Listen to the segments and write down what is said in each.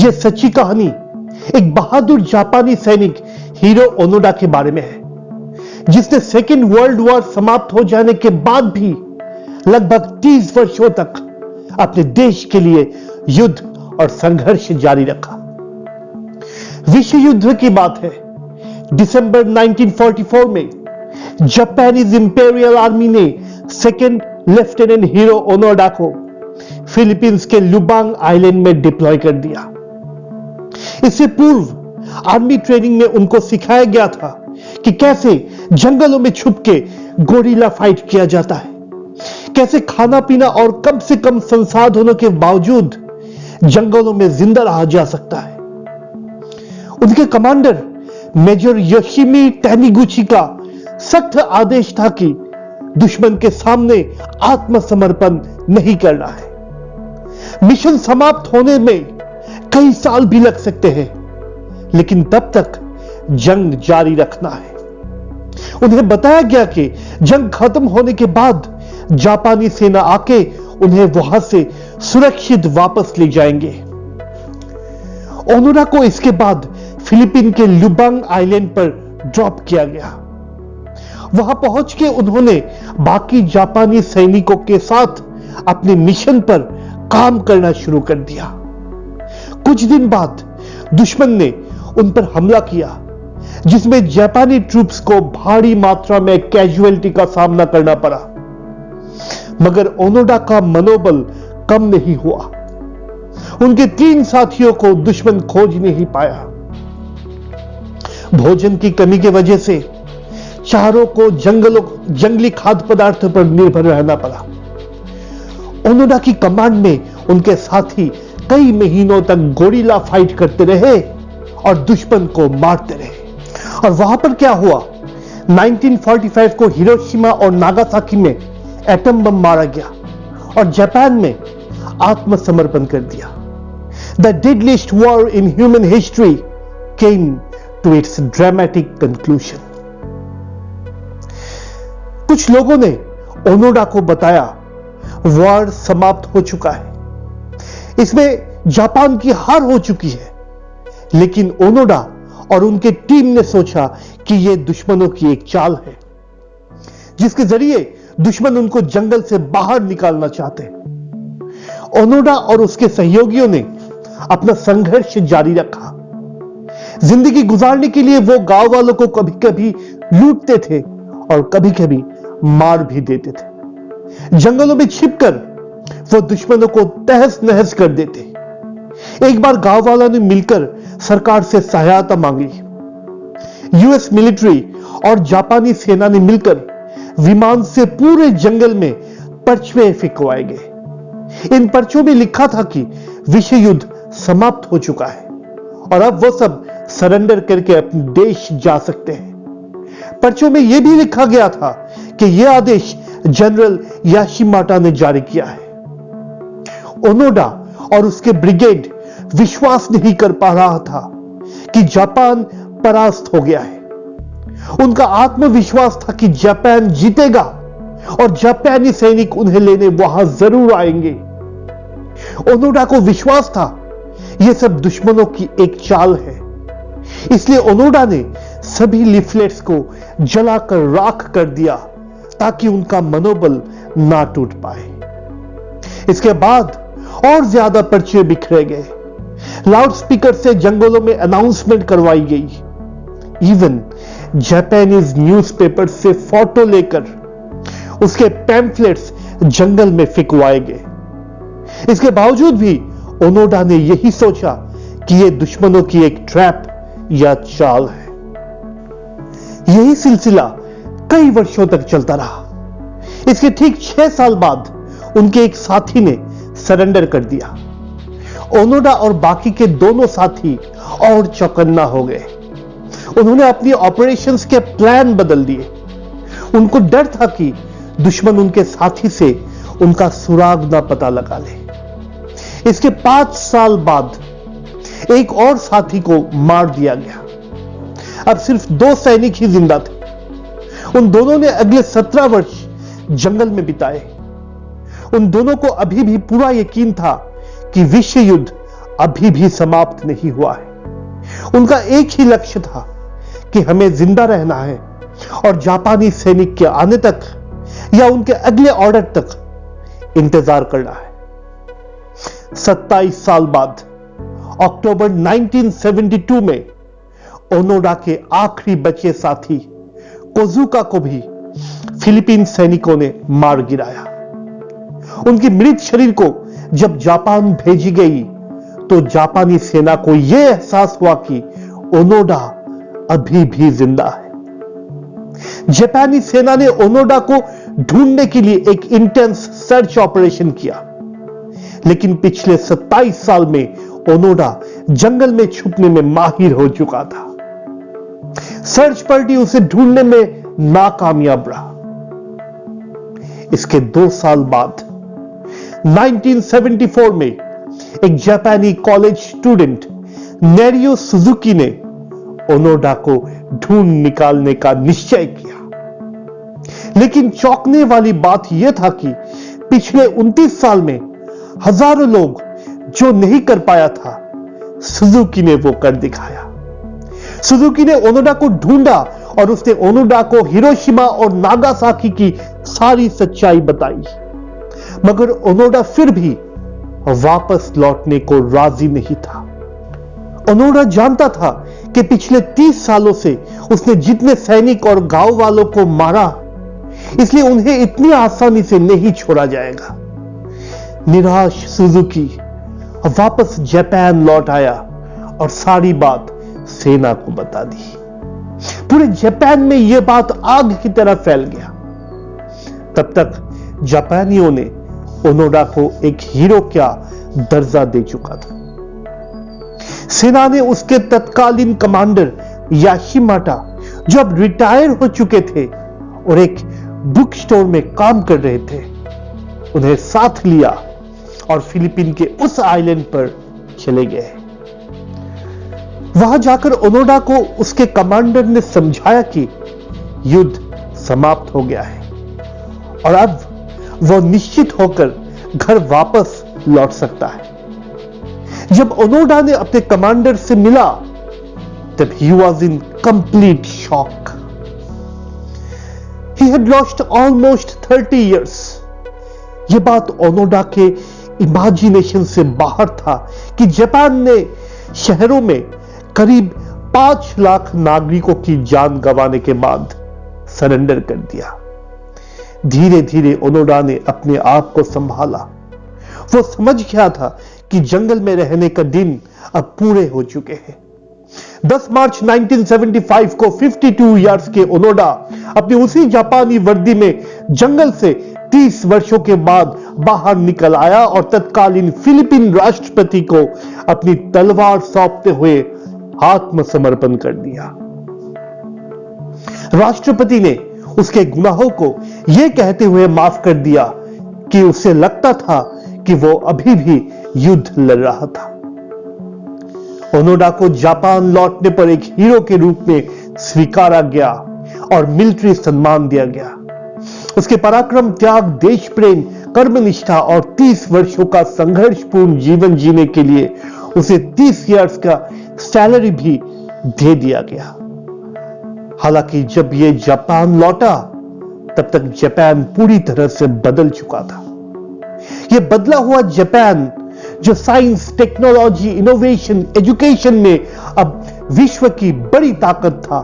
यह सच्ची कहानी एक बहादुर जापानी सैनिक हीरो ओनोडा के बारे में है, जिसने सेकेंड वर्ल्ड वॉर समाप्त हो जाने के बाद भी लगभग 30 वर्षों तक अपने देश के लिए युद्ध और संघर्ष जारी रखा। विश्व युद्ध की बात है। दिसंबर 1944 में जापानीज इंपेरियल आर्मी ने सेकेंड लेफ्टिनेंट हीरो ओनोडा को फिलीपींस के लुबांग आइलैंड में डिप्लॉय कर दिया। इससे पूर्व आर्मी ट्रेनिंग में उनको सिखाया गया था कि कैसे जंगलों में छुप के गोरिल्ला फाइट किया जाता है, कैसे खाना पीना और कम से कम संसाधनों के बावजूद जंगलों में जिंदा रहा जा सकता है। उनके कमांडर मेजर योशिमी टैनिगुची का सख्त आदेश था कि दुश्मन के सामने आत्मसमर्पण नहीं करना है। मिशन समाप्त होने में कई साल भी लग सकते हैं, लेकिन तब तक जंग जारी रखना है। उन्हें बताया गया कि जंग खत्म होने के बाद जापानी सेना आके उन्हें वहां से सुरक्षित वापस ले जाएंगे। ओनोडा को इसके बाद फिलीपीन के लुबांग आइलैंड पर ड्रॉप किया गया। वहां पहुंच के उन्होंने बाकी जापानी सैनिकों के साथ अपने मिशन पर काम करना शुरू कर दिया। कुछ दिन बाद दुश्मन ने उन पर हमला किया, जिसमें जापानी ट्रूप्स को भारी मात्रा में कैजुअलिटी का सामना करना पड़ा, मगर ओनोडा का मनोबल कम नहीं हुआ। उनके 3 साथियों को दुश्मन खोज नहीं पाया। भोजन की कमी की वजह से चारों को जंगली खाद्य पदार्थों पर निर्भर रहना पड़ा। ओनोडा की कमांड में उनके साथी कई महीनों तक गोरिल्ला फाइट करते रहे और दुश्मन को मारते रहे। और वहां पर क्या हुआ? 1945 को हिरोशिमा और नागासाकी में एटम बम मारा गया और जापान में आत्मसमर्पण कर दिया। The deadliest war in human history came to its dramatic conclusion. कुछ लोगों ने ओनोडा को बताया वॉर समाप्त हो चुका है, इसमें जापान की हार हो चुकी है, लेकिन ओनोडा और उनके टीम ने सोचा कि यह दुश्मनों की एक चाल है, जिसके जरिए दुश्मन उनको जंगल से बाहर निकालना चाहते हैं। ओनोडा और उसके सहयोगियों ने अपना संघर्ष जारी रखा। जिंदगी गुजारने के लिए वो गांव वालों को कभी कभी लूटते थे और कभी कभी मार भी देते थे। जंगलों में छिपकर वो दुश्मनों को तहस नहस कर देते। एक बार गांव वालों ने मिलकर सरकार से सहायता मांगी। यूएस मिलिट्री और जापानी सेना ने मिलकर विमान से पूरे जंगल में पर्चे फेंकवाए गए। इन पर्चों में लिखा था कि विश्व युद्ध समाप्त हो चुका है और अब वो सब सरेंडर करके अपने देश जा सकते हैं। पर्चों में यह भी लिखा गया था कि यह आदेश जनरल याशिमाटा ने जारी किया है। ओनोडा और उसके ब्रिगेड विश्वास नहीं कर पा रहा था कि जापान परास्त हो गया है। उनका आत्मविश्वास था कि जापान जीतेगा और जापानी सैनिक उन्हें लेने वहां जरूर आएंगे। ओनोडा को विश्वास था यह सब दुश्मनों की एक चाल है, इसलिए ओनोडा ने सभी लीफलेट्स को जलाकर राख कर दिया ताकि उनका मनोबल ना टूट पाए। इसके बाद और ज्यादा पर्चे बिखरे गए। लाउड स्पीकर से जंगलों में अनाउंसमेंट करवाई गई। इवन जापानीज न्यूज़पेपर से फोटो लेकर उसके पैम्फलेट्स जंगल में फेंकवाए गए। इसके बावजूद भी ओनोडा ने यही सोचा कि यह दुश्मनों की एक ट्रैप या चाल है। यही सिलसिला कई वर्षों तक चलता रहा। इसके ठीक 6 साल बाद उनके एक साथी ने सरेंडर कर दिया। ओनोडा और बाकी के दोनों साथी और चौकन्ना हो गए। उन्होंने अपनी ऑपरेशंस के प्लान बदल दिए। उनको डर था कि दुश्मन उनके साथी से उनका सुराग ना पता लगा ले। इसके 5 साल बाद एक और साथी को मार दिया गया। अब सिर्फ 2 सैनिक ही जिंदा थे। उन दोनों ने अगले 17 वर्ष जंगल में बिताए। उन दोनों को अभी भी पूरा यकीन था कि विश्व युद्ध अभी भी समाप्त नहीं हुआ है। उनका एक ही लक्ष्य था कि हमें जिंदा रहना है और जापानी सैनिक के आने तक या उनके अगले ऑर्डर तक इंतजार करना है। 27 साल बाद अक्टूबर 1972 में ओनोडा के आखिरी बचे साथी कोजुका को भी फिलीपीन सैनिकों ने मार गिराया। उनकी मृत शरीर को जब जापान भेजी गई तो जापानी सेना को यह एहसास हुआ कि ओनोडा अभी भी जिंदा है। जापानी सेना ने ओनोडा को ढूंढने के लिए एक इंटेंस सर्च ऑपरेशन किया, लेकिन पिछले 27 साल में ओनोडा जंगल में छुपने में माहिर हो चुका था। सर्च पार्टी उसे ढूंढने में नाकामयाब रहा। इसके 2 साल बाद 1974 में एक जापानी कॉलेज स्टूडेंट नेरियो सुजुकी ने ओनोडा को ढूंढ निकालने का निश्चय किया। लेकिन चौंकने वाली बात यह था कि पिछले 29 साल में हजारों लोग जो नहीं कर पाया था, सुजुकी ने वो कर दिखाया। सुजुकी ने ओनोडा को ढूंढा और उसने ओनोडा को हिरोशिमा और नागासाकी की सारी सच्चाई बताई, मगर ओनोडा फिर भी वापस लौटने को राजी नहीं था। ओनोडा जानता था कि पिछले 30 सालों से उसने जितने सैनिक और गांव वालों को मारा, इसलिए उन्हें इतनी आसानी से नहीं छोड़ा जाएगा। निराश सुजुकी वापस जापान लौट आया और सारी बात सेना को बता दी। पूरे जापान में यह बात आग की तरह फैल गया। तब तक जापानियों ने ओनोडा को एक हीरो का दर्जा दे चुका था। सेना ने उसके तत्कालीन कमांडर याशिमाटा, जो अब रिटायर हो चुके थे और एक बुक स्टोर में काम कर रहे थे, उन्हें साथ लिया और फिलीपीन के उस आइलैंड पर चले गए। वहां जाकर ओनोडा को उसके कमांडर ने समझाया कि युद्ध समाप्त हो गया है और अब वो निश्चित होकर घर वापस लौट सकता है। जब ओनोडा ने अपने कमांडर से मिला तब he was in complete shock. He had lost almost 30 years. यह बात ओनोडा के इमेजिनेशन से बाहर था कि जापान ने शहरों में करीब 5 लाख नागरिकों की जान गंवाने के बाद सरेंडर कर दिया। धीरे धीरे ओनोडा ने अपने आप को संभाला। वो समझ गया था कि जंगल में रहने का दिन अब पूरे हो चुके हैं। 10 मार्च 1975 को 52 इयर्स के ओनोडा अपनी उसी जापानी वर्दी में जंगल से 30 वर्षों के बाद बाहर निकल आया और तत्कालीन फिलीपीन राष्ट्रपति को अपनी तलवार सौंपते हुए आत्मसमर्पण कर दिया। राष्ट्रपति ने उसके गुनाहों को यह कहते हुए माफ कर दिया कि उसे लगता था कि वो अभी भी युद्ध लड़ रहा था। ओनोडा को जापान लौटने पर एक हीरो के रूप में स्वीकारा गया और मिलिट्री सम्मान दिया गया। उसके पराक्रम, त्याग, देश प्रेम, कर्मनिष्ठा और 30 वर्षों का संघर्षपूर्ण जीवन जीने के लिए उसे 30 इयर्स का सैलरी भी दे दिया गया। हालांकि जब यह जापान लौटा तब तक जापान पूरी तरह से बदल चुका था। यह बदला हुआ जापान, जो साइंस, टेक्नोलॉजी, इनोवेशन, एजुकेशन में अब विश्व की बड़ी ताकत था,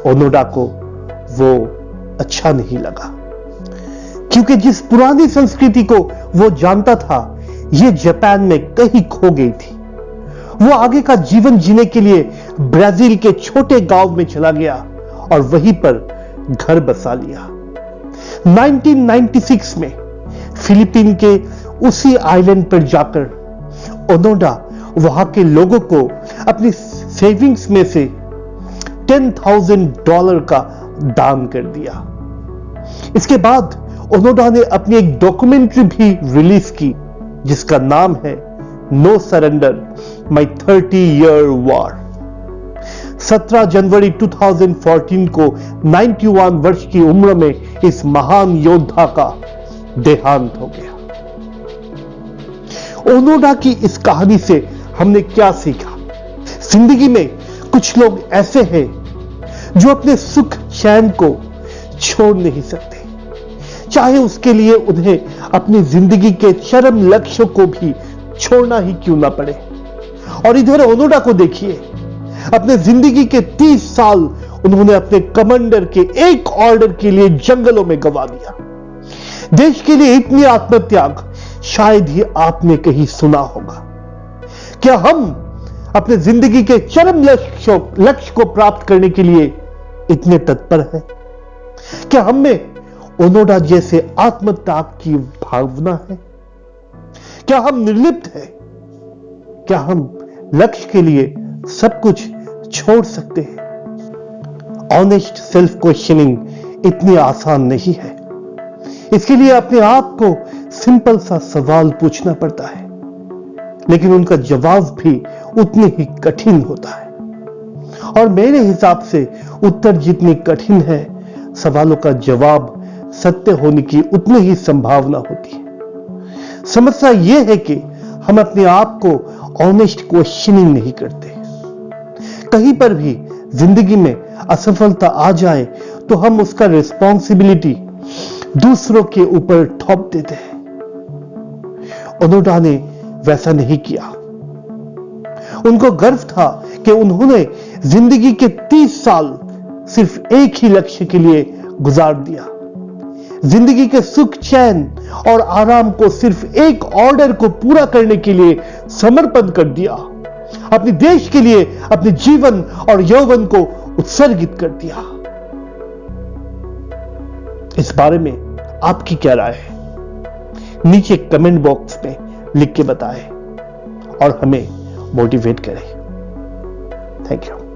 ओनोडा को वो अच्छा नहीं लगा, क्योंकि जिस पुरानी संस्कृति को वो जानता था, यह जापान में कहीं खो गई थी। वो आगे का जीवन जीने के लिए ब्राजील के छोटे गांव में चला गया और वहीं पर घर बसा लिया। 1996 में फिलीपीन के उसी आइलैंड पर जाकर ओनोडा वहां के लोगों को अपनी सेविंग्स में से $10,000 का दान कर दिया। इसके बाद ओनोडा ने अपनी एक डॉक्यूमेंट्री भी रिलीज की जिसका नाम है नो सरेंडर, माई 30-year वॉर। 17 जनवरी 2014 को 91 वर्ष की उम्र में इस महान योद्धा का देहांत हो गया। ओनोडा की इस कहानी से हमने क्या सीखा? जिंदगी में कुछ लोग ऐसे हैं जो अपने सुख चैन को छोड़ नहीं सकते, चाहे उसके लिए उन्हें अपनी जिंदगी के चरम लक्ष्य को भी छोड़ना ही क्यों ना पड़े। और इधर ओनोडा को देखिए, अपने जिंदगी के 30 साल उन्होंने अपने कमांडर के एक ऑर्डर के लिए जंगलों में गंवा दिया। देश के लिए इतनी आत्मत्याग शायद ही आपने कहीं सुना होगा। क्या हम अपने जिंदगी के चरम लक्ष्य को प्राप्त करने के लिए इतने तत्पर हैं? क्या हम में ओनोडा जैसे आत्मत्याग की भावना है? क्या हम निर्लिप्त हैं? क्या हम लक्ष्य के लिए सब कुछ छोड़ सकते हैं? ऑनेस्ट सेल्फ क्वेश्चनिंग इतनी आसान नहीं है। इसके लिए अपने आप को सिंपल सा सवाल पूछना पड़ता है, लेकिन उनका जवाब भी उतने ही कठिन होता है। और मेरे हिसाब से उत्तर जितनी कठिन है, सवालों का जवाब सत्य होने की उतनी ही संभावना होती है। समस्या यह है कि हम अपने आप को ऑनेस्ट क्वेश्चनिंग नहीं करते। कहीं पर भी जिंदगी में असफलता आ जाए तो हम उसका रिस्पॉन्सिबिलिटी दूसरों के ऊपर थोप देते हैं। ओनोडा ने वैसा नहीं किया। उनको गर्व था कि उन्होंने जिंदगी के 30 साल सिर्फ एक ही लक्ष्य के लिए गुजार दिया। जिंदगी के सुख चैन और आराम को सिर्फ एक ऑर्डर को पूरा करने के लिए समर्पण कर दिया। अपने देश के लिए अपने जीवन और यौवन को उत्सर्गित कर दिया। इस बारे में आपकी क्या राय है? नीचे कमेंट बॉक्स में लिख के बताएं और हमें मोटिवेट करें। Thank you.